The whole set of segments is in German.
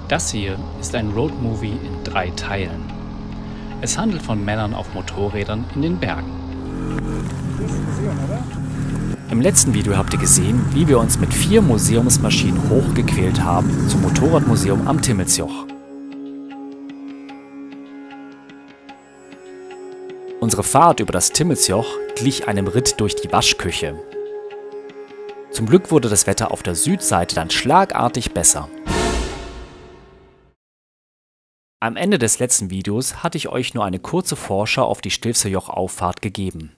Das hier ist ein Roadmovie in 3 Teilen. Es handelt von Männern auf Motorrädern in den Bergen. Im letzten Video habt ihr gesehen, wie wir uns mit 4 Museumsmaschinen hochgequält haben zum Motorradmuseum am Timmelsjoch. Unsere Fahrt über das Timmelsjoch glich einem Ritt durch die Waschküche. Zum Glück wurde das Wetter auf der Südseite dann schlagartig besser. Am Ende des letzten Videos hatte ich euch nur eine kurze Vorschau auf die Stilfserjoch-Auffahrt gegeben.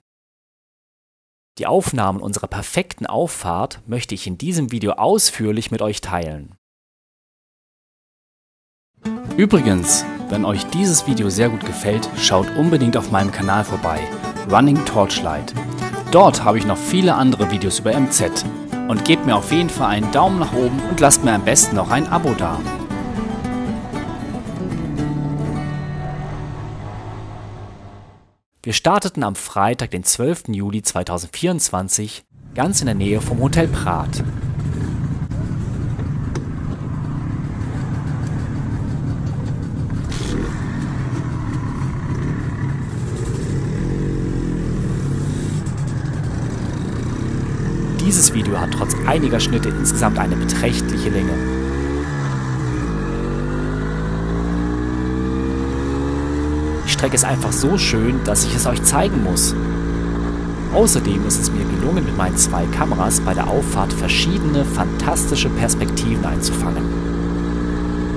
Die Aufnahmen unserer perfekten Auffahrt möchte ich in diesem Video ausführlich mit euch teilen. Übrigens, wenn euch dieses Video sehr gut gefällt, schaut unbedingt auf meinem Kanal vorbei, Running Torchlight. Dort habe ich noch viele andere Videos über MZ. Und gebt mir auf jeden Fall einen Daumen nach oben und lasst mir am besten noch ein Abo da. Wir starteten am Freitag, den 12. Juli 2024, ganz in der Nähe vom Hotel Prat. Dieses Video hat trotz einiger Schnitte insgesamt eine beträchtliche Länge. Die Strecke ist einfach so schön, dass ich es euch zeigen muss. Außerdem ist es mir gelungen, mit meinen 2 Kameras bei der Auffahrt verschiedene fantastische Perspektiven einzufangen.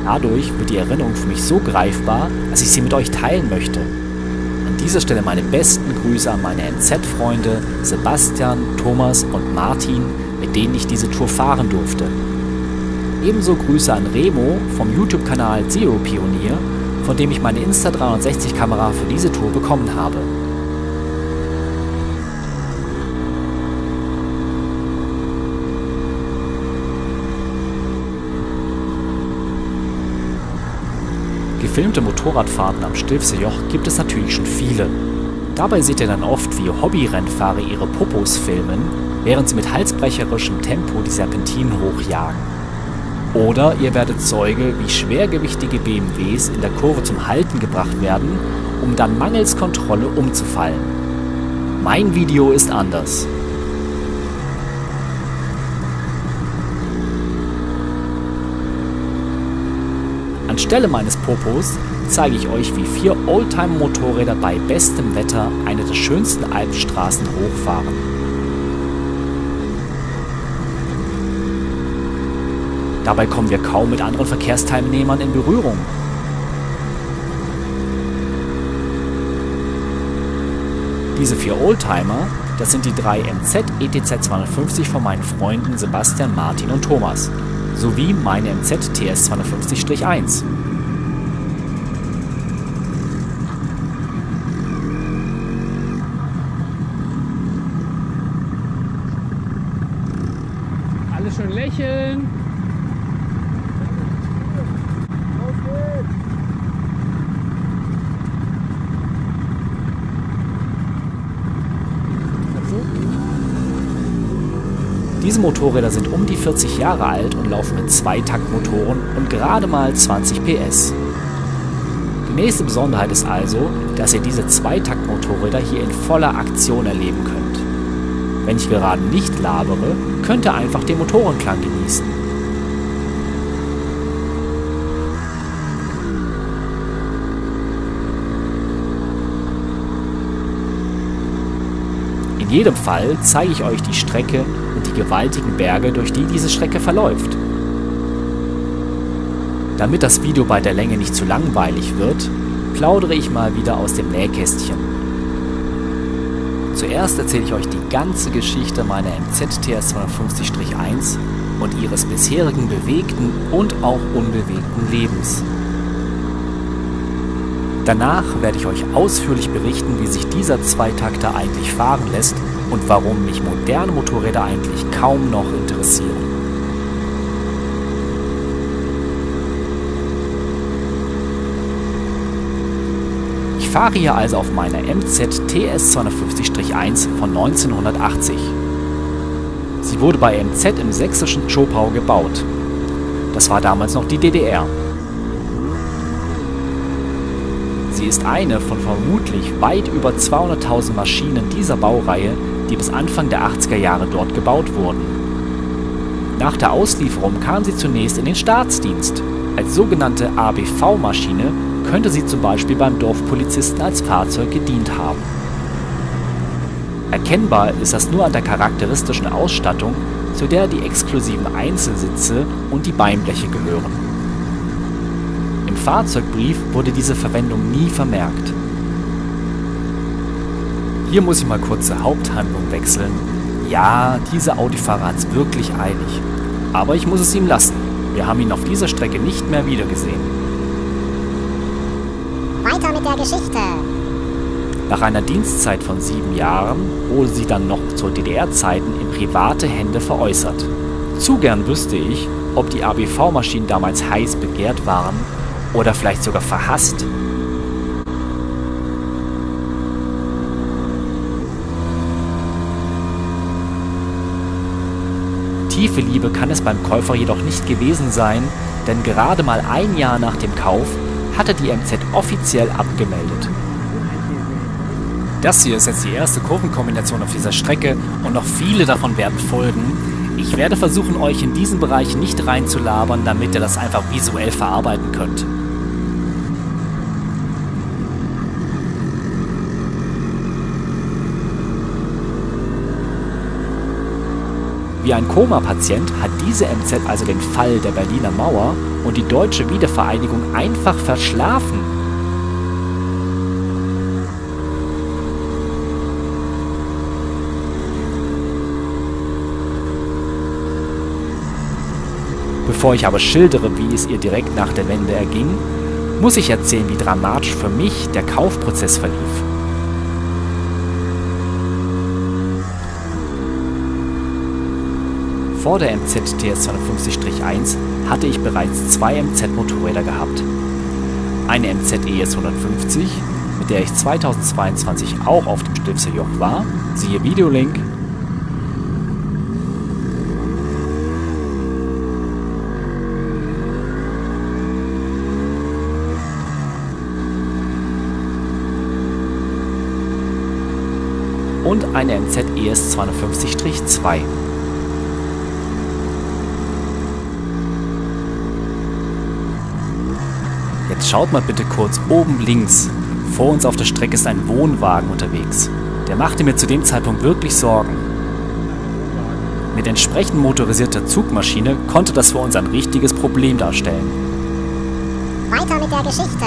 Dadurch wird die Erinnerung für mich so greifbar, dass ich sie mit euch teilen möchte. An dieser Stelle meine besten Grüße an meine MZ-Freunde Sebastian, Thomas und Martin, mit denen ich diese Tour fahren durfte. Ebenso Grüße an Remo vom YouTube-Kanal Zero Pionier, von dem ich meine Insta360-Kamera für diese Tour bekommen habe. Gefilmte Motorradfahrten am Stilfserjoch gibt es natürlich schon viele. Dabei seht ihr dann oft, wie Hobbyrennfahrer ihre Popos filmen, während sie mit halsbrecherischem Tempo die Serpentinen hochjagen. Oder ihr werdet Zeuge, wie schwergewichtige BMWs in der Kurve zum Halten gebracht werden, um dann mangels Kontrolle umzufallen. Mein Video ist anders. Anstelle meines Popos zeige ich euch, wie 4 Oldtimer-Motorräder bei bestem Wetter eine der schönsten Alpenstraßen hochfahren. Dabei kommen wir kaum mit anderen Verkehrsteilnehmern in Berührung. Diese 4 Oldtimer, das sind die 3 MZ ETZ 250 von meinen Freunden Sebastian, Martin und Thomas, sowie meine MZ TS 250-1. Alle schön lächeln. Auf geht's. Diese Motorräder sind um die 40 Jahre alt und laufen mit 2-Taktmotoren und gerade mal 20 PS. Die nächste Besonderheit ist also, dass ihr diese 2-Taktmotorräder hier in voller Aktion erleben könnt. Wenn ich gerade nicht labere, könnt ihr einfach den Motorenklang genießen. In jedem Fall zeige ich euch die Strecke und die gewaltigen Berge, durch die diese Strecke verläuft. Damit das Video bei der Länge nicht zu langweilig wird, plaudere ich mal wieder aus dem Nähkästchen. Zuerst erzähle ich euch die ganze Geschichte meiner MZ TS 250-1 und ihres bisherigen bewegten und auch unbewegten Lebens. Danach werde ich euch ausführlich berichten, wie sich dieser 2-Takter eigentlich fahren lässt und warum mich moderne Motorräder eigentlich kaum noch interessieren. Ich fahre hier also auf meiner MZ TS 250-1 von 1980. Sie wurde bei MZ im sächsischen Zschopau gebaut. Das war damals noch die DDR. Sie ist eine von vermutlich weit über 200.000 Maschinen dieser Baureihe, die bis Anfang der 80er Jahre dort gebaut wurden. Nach der Auslieferung kam sie zunächst in den Staatsdienst. Als sogenannte ABV-Maschine könnte sie zum Beispiel beim Dorfpolizisten als Fahrzeug gedient haben. Erkennbar ist das nur an der charakteristischen Ausstattung, zu der die exklusiven Einzelsitze und die Beinbleche gehören. Im Fahrzeugbrief wurde diese Verwendung nie vermerkt. Hier muss ich mal kurz zur Haupthandlung wechseln. Ja, dieser Audi-Fahrer hat es wirklich eilig. Aber ich muss es ihm lassen. Wir haben ihn auf dieser Strecke nicht mehr wiedergesehen. Weiter mit der Geschichte. Nach einer Dienstzeit von 7 Jahren wurde sie dann noch zu DDR-Zeiten in private Hände veräußert. Zu gern wüsste ich, ob die ABV-Maschinen damals heiß begehrt waren oder vielleicht sogar verhasst. Tiefe Liebe kann es beim Käufer jedoch nicht gewesen sein, denn gerade mal ein Jahr nach dem Kauf hatte die MZ offiziell abgemeldet. Das hier ist jetzt die erste Kurvenkombination auf dieser Strecke und noch viele davon werden folgen. Ich werde versuchen, euch in diesen Bereich nicht reinzulabern, damit ihr das einfach visuell verarbeiten könnt. Wie ein Koma-Patient hat diese MZ also den Fall der Berliner Mauer und die deutsche Wiedervereinigung einfach verschlafen. Bevor ich aber schildere, wie es ihr direkt nach der Wende erging, muss ich erzählen, wie dramatisch für mich der Kaufprozess verlief. Vor der MZ TS 250-1 hatte ich bereits 2 MZ-Motorräder gehabt. Eine MZ ES 150, mit der ich 2022 auch auf dem Stilfser Joch war, siehe Videolink. Und eine MZ ES 250-2. Jetzt schaut mal bitte kurz oben links. Vor uns auf der Strecke ist ein Wohnwagen unterwegs. Der machte mir zu dem Zeitpunkt wirklich Sorgen. Mit entsprechend motorisierter Zugmaschine konnte das für uns ein richtiges Problem darstellen. Weiter mit der Geschichte.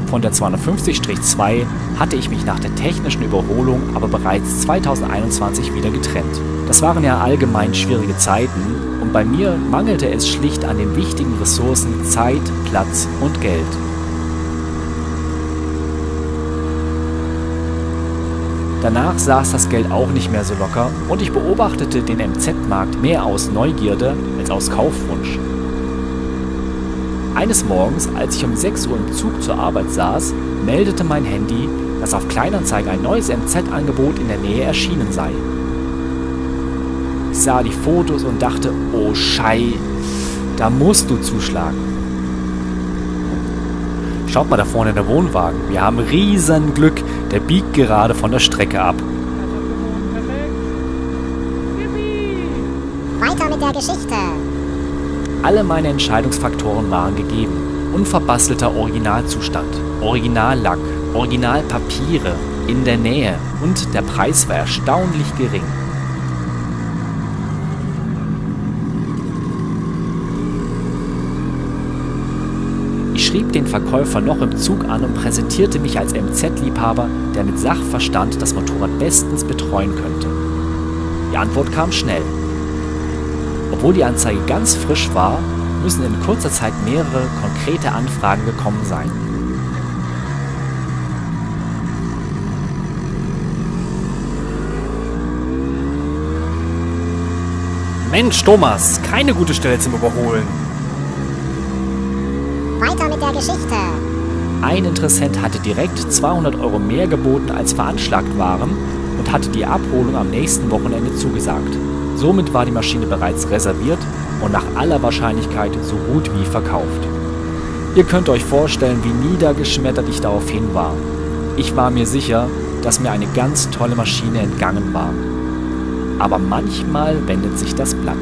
Von der 250-2 hatte ich mich nach der technischen Überholung aber bereits 2021 wieder getrennt. Das waren ja allgemein schwierige Zeiten und bei mir mangelte es schlicht an den wichtigen Ressourcen Zeit, Platz und Geld. Danach saß das Geld auch nicht mehr so locker und ich beobachtete den MZ-Markt mehr aus Neugierde als aus Kaufwunsch. Eines Morgens, als ich um 6 Uhr im Zug zur Arbeit saß, meldete mein Handy, dass auf Kleinanzeigen ein neues MZ-Angebot in der Nähe erschienen sei. Ich sah die Fotos und dachte, oh Schei, da musst du zuschlagen. Schaut mal da vorne in der Wohnwagen, wir haben riesen Glück, der biegt gerade von der Strecke ab. Weiter mit der Geschichte. Alle meine Entscheidungsfaktoren waren gegeben. Unverbastelter Originalzustand, Originallack, Originalpapiere, in der Nähe und der Preis war erstaunlich gering. Ich schrieb den Verkäufer noch im Zug an und präsentierte mich als MZ-Liebhaber, der mit Sachverstand das Motorrad bestens betreuen könnte. Die Antwort kam schnell. Obwohl die Anzeige ganz frisch war, müssen in kurzer Zeit mehrere konkrete Anfragen gekommen sein. Mensch, Thomas, keine gute Stelle zum Überholen. Weiter mit der Geschichte. Ein Interessent hatte direkt 200 € mehr geboten, als veranschlagt waren und hatte die Abholung am nächsten Wochenende zugesagt. Somit war die Maschine bereits reserviert und nach aller Wahrscheinlichkeit so gut wie verkauft. Ihr könnt euch vorstellen, wie niedergeschmettert ich daraufhin war. Ich war mir sicher, dass mir eine ganz tolle Maschine entgangen war. Aber manchmal wendet sich das Blatt.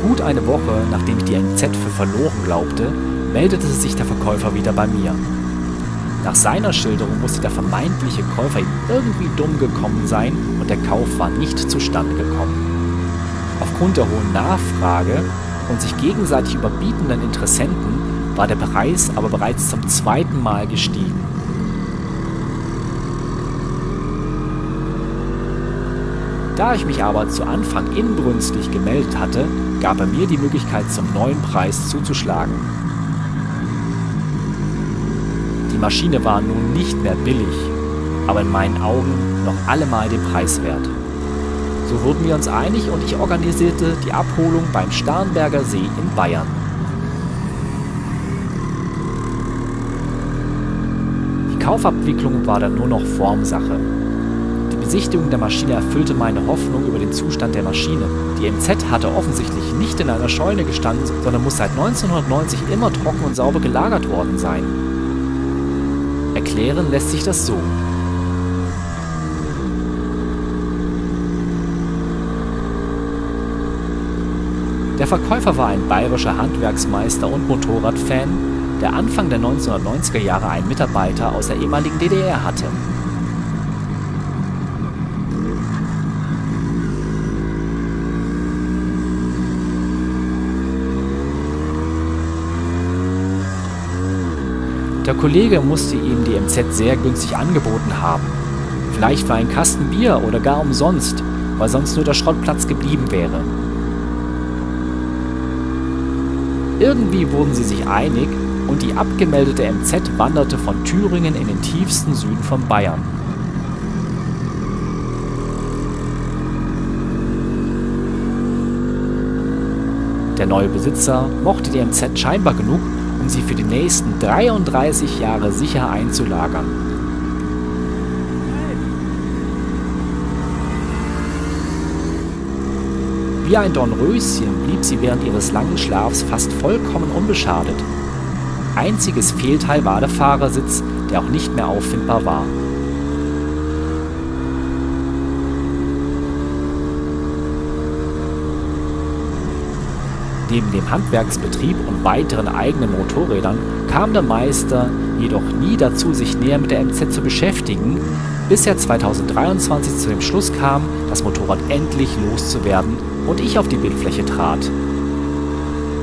Gut eine Woche, nachdem ich die MZ für verloren glaubte, meldete sich der Verkäufer wieder bei mir. Nach seiner Schilderung musste der vermeintliche Käufer ihm irgendwie dumm gekommen sein und der Kauf war nicht zustande gekommen. Aufgrund der hohen Nachfrage und sich gegenseitig überbietenden Interessenten war der Preis aber bereits zum zweiten Mal gestiegen. Da ich mich aber zu Anfang inbrünstig gemeldet hatte, gab er mir die Möglichkeit, zum neuen Preis zuzuschlagen. Die Maschine war nun nicht mehr billig, aber in meinen Augen noch allemal den Preis wert. So wurden wir uns einig und ich organisierte die Abholung beim Starnberger See in Bayern. Die Kaufabwicklung war dann nur noch Formsache. Die Besichtigung der Maschine erfüllte meine Hoffnung über den Zustand der Maschine. Die MZ hatte offensichtlich nicht in einer Scheune gestanden, sondern muss seit 1990 immer trocken und sauber gelagert worden sein. Erklären lässt sich das so. Der Verkäufer war ein bayerischer Handwerksmeister und Motorradfan, der Anfang der 1990er Jahre einen Mitarbeiter aus der ehemaligen DDR hatte. Der Kollege musste ihm die MZ sehr günstig angeboten haben. Vielleicht für einen Kasten Bier oder gar umsonst, weil sonst nur der Schrottplatz geblieben wäre. Irgendwie wurden sie sich einig und die abgemeldete MZ wanderte von Thüringen in den tiefsten Süden von Bayern. Der neue Besitzer mochte die MZ scheinbar genug, um sie für die nächsten 33 Jahre sicher einzulagern. Wie ein Dornröschen blieb sie während ihres langen Schlafs fast vollkommen unbeschadet. Einziges Fehlteil war der Fahrersitz, der auch nicht mehr auffindbar war. Neben dem Handwerksbetrieb und weiteren eigenen Motorrädern kam der Meister jedoch nie dazu, sich näher mit der MZ zu beschäftigen, bis er 2023 zu dem Schluss kam, das Motorrad endlich loszuwerden und ich auf die Bildfläche trat.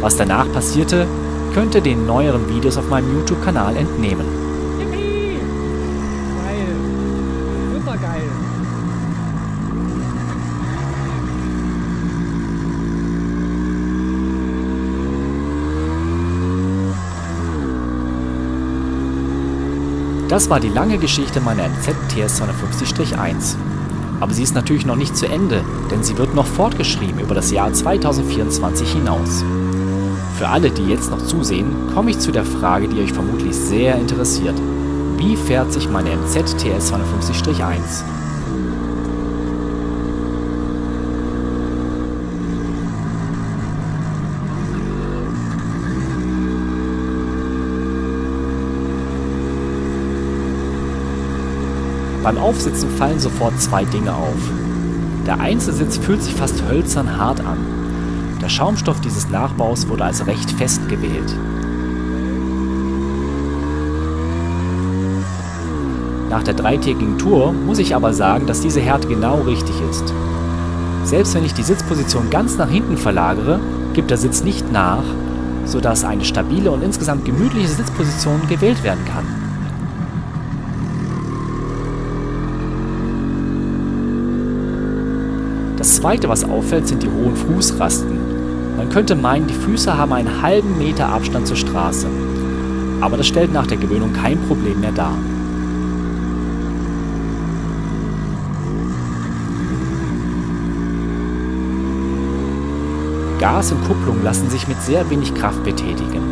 Was danach passierte, könnt ihr den neueren Videos auf meinem YouTube-Kanal entnehmen. Yippie! Geil. Super geil. Das war die lange Geschichte meiner MZ TS 250-1. Aber sie ist natürlich noch nicht zu Ende, denn sie wird noch fortgeschrieben über das Jahr 2024 hinaus. Für alle, die jetzt noch zusehen, komme ich zu der Frage, die euch vermutlich sehr interessiert. Wie fährt sich meine MZ TS 250-1? Beim Aufsitzen fallen sofort zwei Dinge auf. Der Einzelsitz fühlt sich fast hölzern hart an. Der Schaumstoff dieses Nachbaus wurde als recht fest gewählt. Nach der dreitägigen Tour muss ich aber sagen, dass diese Härte genau richtig ist. Selbst wenn ich die Sitzposition ganz nach hinten verlagere, gibt der Sitz nicht nach, sodass eine stabile und insgesamt gemütliche Sitzposition gewählt werden kann. Das zweite, was auffällt, sind die hohen Fußrasten. Man könnte meinen, die Füße haben einen halben Meter Abstand zur Straße. Aber das stellt nach der Gewöhnung kein Problem mehr dar. Gas und Kupplung lassen sich mit sehr wenig Kraft betätigen.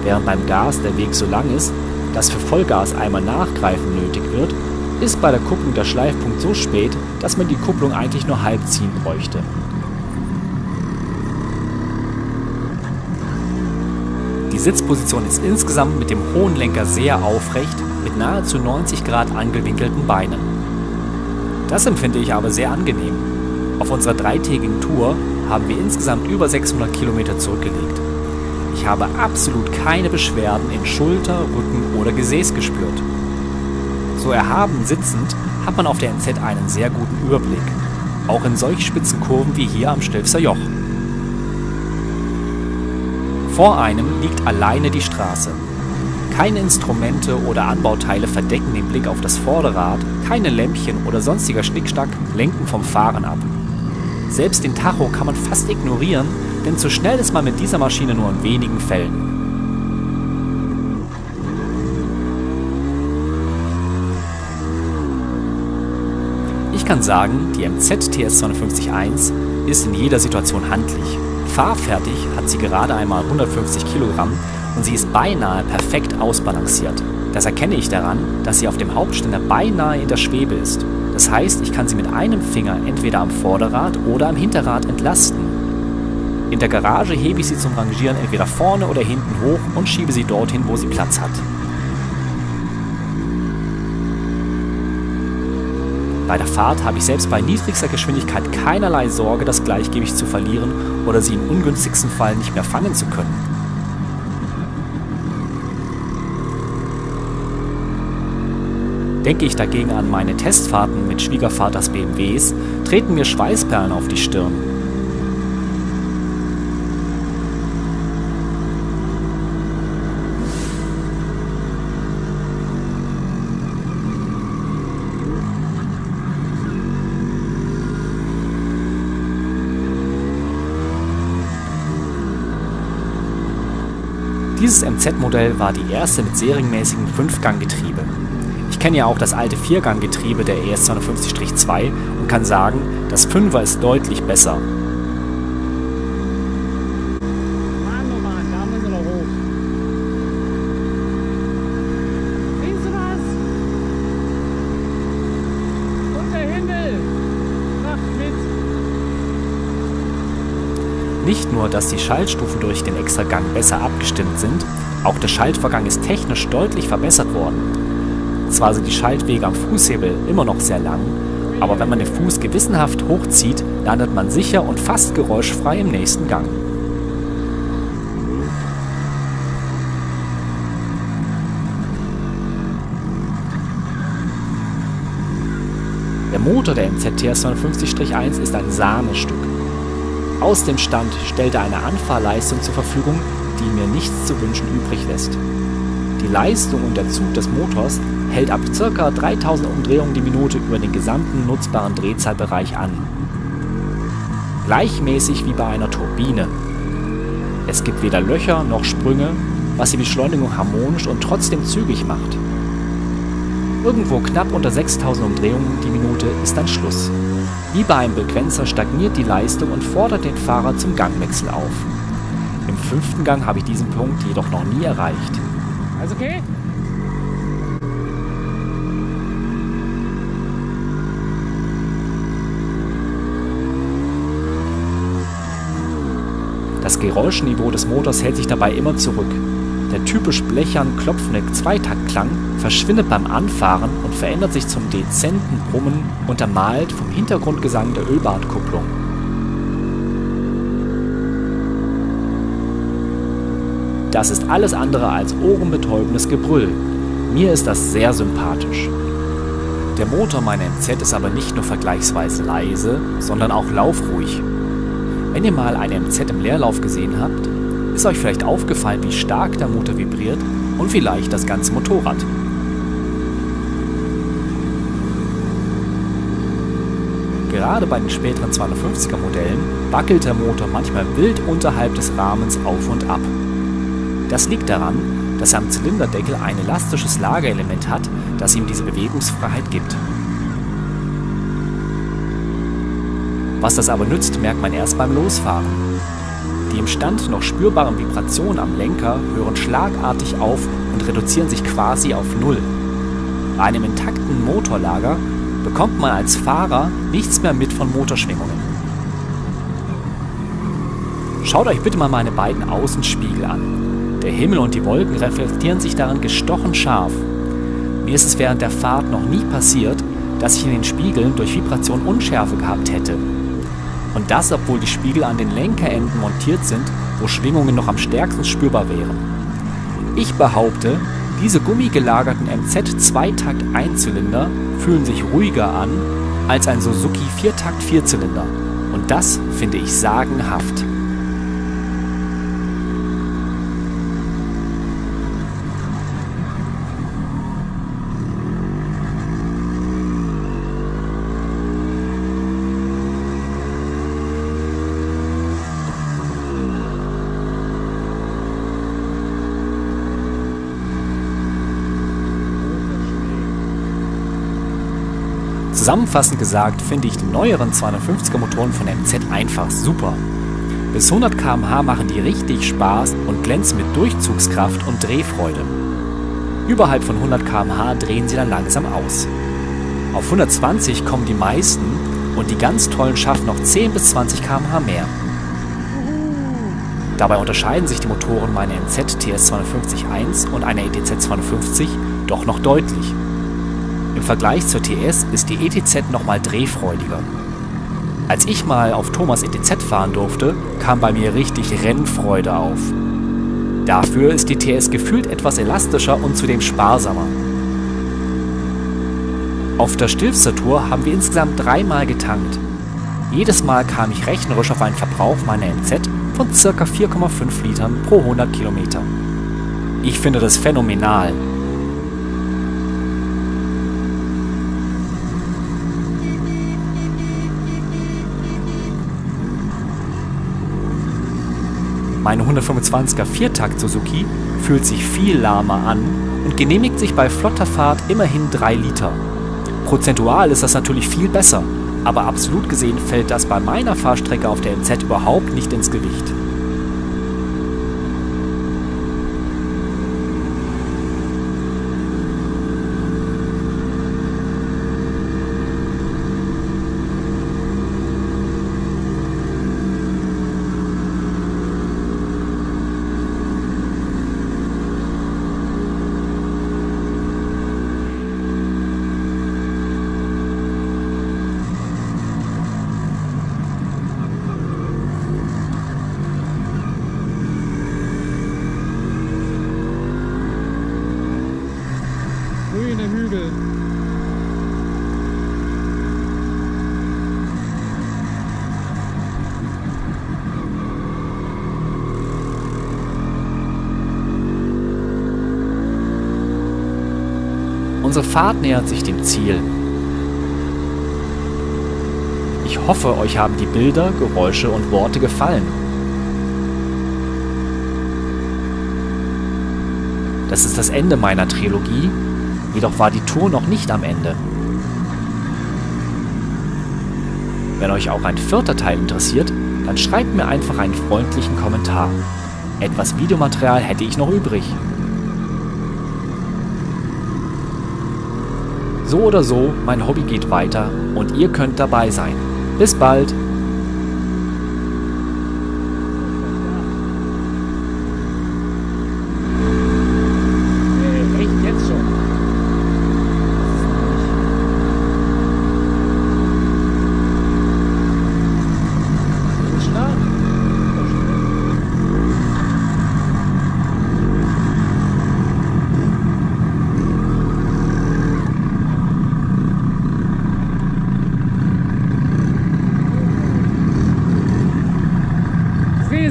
Während beim Gas der Weg so lang ist, dass für Vollgas einmal Nachgreifen nötig wird, ist bei der Kupplung der Schleifpunkt so spät, dass man die Kupplung eigentlich nur halb ziehen bräuchte. Die Sitzposition ist insgesamt mit dem hohen Lenker sehr aufrecht, mit nahezu 90 Grad angewinkelten Beinen. Das empfinde ich aber sehr angenehm. Auf unserer dreitägigen Tour haben wir insgesamt über 600 Kilometer zurückgelegt. Ich habe absolut keine Beschwerden in Schulter, Rücken oder Gesäß gespürt. So erhaben sitzend hat man auf der NZ einen sehr guten Überblick, auch in solch spitzen Kurven wie hier am Stilfser Joch. Vor einem liegt alleine die Straße. Keine Instrumente oder Anbauteile verdecken den Blick auf das Vorderrad, keine Lämpchen oder sonstiger Schnickschnack lenken vom Fahren ab. Selbst den Tacho kann man fast ignorieren, denn zu schnell ist man mit dieser Maschine nur in wenigen Fällen. Ich kann sagen, die MZ TS250-1 ist in jeder Situation handlich. Fahrfertig hat sie gerade einmal 150 Kilogramm und sie ist beinahe perfekt ausbalanciert. Das erkenne ich daran, dass sie auf dem Hauptständer beinahe in der Schwebe ist. Das heißt, ich kann sie mit einem Finger entweder am Vorderrad oder am Hinterrad entlasten. In der Garage hebe ich sie zum Rangieren entweder vorne oder hinten hoch und schiebe sie dorthin, wo sie Platz hat. Bei der Fahrt habe ich selbst bei niedrigster Geschwindigkeit keinerlei Sorge, das Gleichgewicht zu verlieren oder sie im ungünstigsten Fall nicht mehr fangen zu können. Denke ich dagegen an meine Testfahrten mit Schwiegervaters BMWs, treten mir Schweißperlen auf die Stirn. Dieses MZ-Modell war die erste mit serienmäßigem 5-Gang-Getriebe. Ich kenne ja auch das alte 4-Gang-Getriebe der ES250-2 und kann sagen, das 5er ist deutlich besser. Mann, oh Mann, da müssen wir doch hoch. Siehst du das? Und der Himmel macht mit. Nicht nur, dass die Schaltstufen durch den Extragang besser abgestimmt sind, auch der Schaltvorgang ist technisch deutlich verbessert worden. Zwar sind die Schaltwege am Fußhebel immer noch sehr lang, aber wenn man den Fuß gewissenhaft hochzieht, landet man sicher und fast geräuschfrei im nächsten Gang. Der Motor der MZ TS250-1 ist ein Sahnestück. Aus dem Stand stellt er eine Anfahrleistung zur Verfügung, die mir nichts zu wünschen übrig lässt. Die Leistung und der Zug des Motors hält ab ca. 3000 Umdrehungen die Minute über den gesamten nutzbaren Drehzahlbereich an. Gleichmäßig wie bei einer Turbine. Es gibt weder Löcher noch Sprünge, was die Beschleunigung harmonisch und trotzdem zügig macht. Irgendwo knapp unter 6000 Umdrehungen die Minute ist dann Schluss. Wie bei einem Begrenzer stagniert die Leistung und fordert den Fahrer zum Gangwechsel auf. Im 5. Gang habe ich diesen Punkt jedoch noch nie erreicht. Alles okay? Das Geräuschniveau des Motors hält sich dabei immer zurück. Der typisch blechern klopfende Zweitaktklang verschwindet beim Anfahren und verändert sich zum dezenten Brummen, untermalt vom Hintergrundgesang der Ölbadkupplung. Das ist alles andere als ohrenbetäubendes Gebrüll. Mir ist das sehr sympathisch. Der Motor meiner MZ ist aber nicht nur vergleichsweise leise, sondern auch laufruhig. Wenn ihr mal eine MZ im Leerlauf gesehen habt, ist euch vielleicht aufgefallen, wie stark der Motor vibriert und vielleicht das ganze Motorrad. Gerade bei den späteren 250er Modellen wackelt der Motor manchmal wild unterhalb des Rahmens auf und ab. Das liegt daran, dass er am Zylinderdeckel ein elastisches Lagerelement hat, das ihm diese Bewegungsfreiheit gibt. Was das aber nützt, merkt man erst beim Losfahren. Die im Stand noch spürbaren Vibrationen am Lenker hören schlagartig auf und reduzieren sich quasi auf Null. Bei einem intakten Motorlager bekommt man als Fahrer nichts mehr mit von Motorschwingungen. Schaut euch bitte mal meine beiden Außenspiegel an. Der Himmel und die Wolken reflektieren sich darin gestochen scharf. Mir ist es während der Fahrt noch nie passiert, dass ich in den Spiegeln durch Vibration Unschärfe gehabt hätte. Und das, obwohl die Spiegel an den Lenkerenden montiert sind, wo Schwingungen noch am stärksten spürbar wären. Ich behaupte, diese gummigelagerten MZ-Zweitakt-Einzylinder fühlen sich ruhiger an als ein Suzuki Viertakt-Vierzylinder. Und das finde ich sagenhaft. Zusammenfassend gesagt finde ich die neueren 250er Motoren von MZ einfach super. Bis 100 km/h machen die richtig Spaß und glänzen mit Durchzugskraft und Drehfreude. Überhalb von 100 km/h drehen sie dann langsam aus. Auf 120 kommen die meisten und die ganz tollen schaffen noch 10 bis 20 km/h mehr. Dabei unterscheiden sich die Motoren meiner MZ TS 250-1 und einer ETZ 250 doch noch deutlich. Im Vergleich zur TS ist die ETZ nochmal drehfreudiger. Als ich mal auf Thomas ETZ fahren durfte, kam bei mir richtig Rennfreude auf. Dafür ist die TS gefühlt etwas elastischer und zudem sparsamer. Auf der Stilfser Tour haben wir insgesamt 3-mal getankt. Jedes Mal kam ich rechnerisch auf einen Verbrauch meiner MZ von ca. 4,5 Litern pro 100 Kilometer. Ich finde das phänomenal. Meine 125er Viertakt Suzuki fühlt sich viel lahmer an und genehmigt sich bei flotter Fahrt immerhin 3 Liter. Prozentual ist das natürlich viel besser, aber absolut gesehen fällt das bei meiner Fahrstrecke auf der MZ überhaupt nicht ins Gewicht. Grüne Hügel. Unsere Fahrt nähert sich dem Ziel. Ich hoffe, euch haben die Bilder, Geräusche und Worte gefallen. Das ist das Ende meiner Trilogie, jedoch war die Tour noch nicht am Ende. Wenn euch auch ein 4. Teil interessiert, dann schreibt mir einfach einen freundlichen Kommentar. Etwas Videomaterial hätte ich noch übrig. So oder so, mein Hobby geht weiter und ihr könnt dabei sein. Bis bald! Echt jetzt schon? Schnell.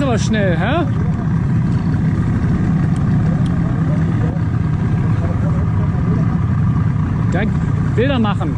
ist aber schnell, hä? Direkt Bilder machen.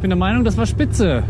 Ich bin der Meinung, das war spitze.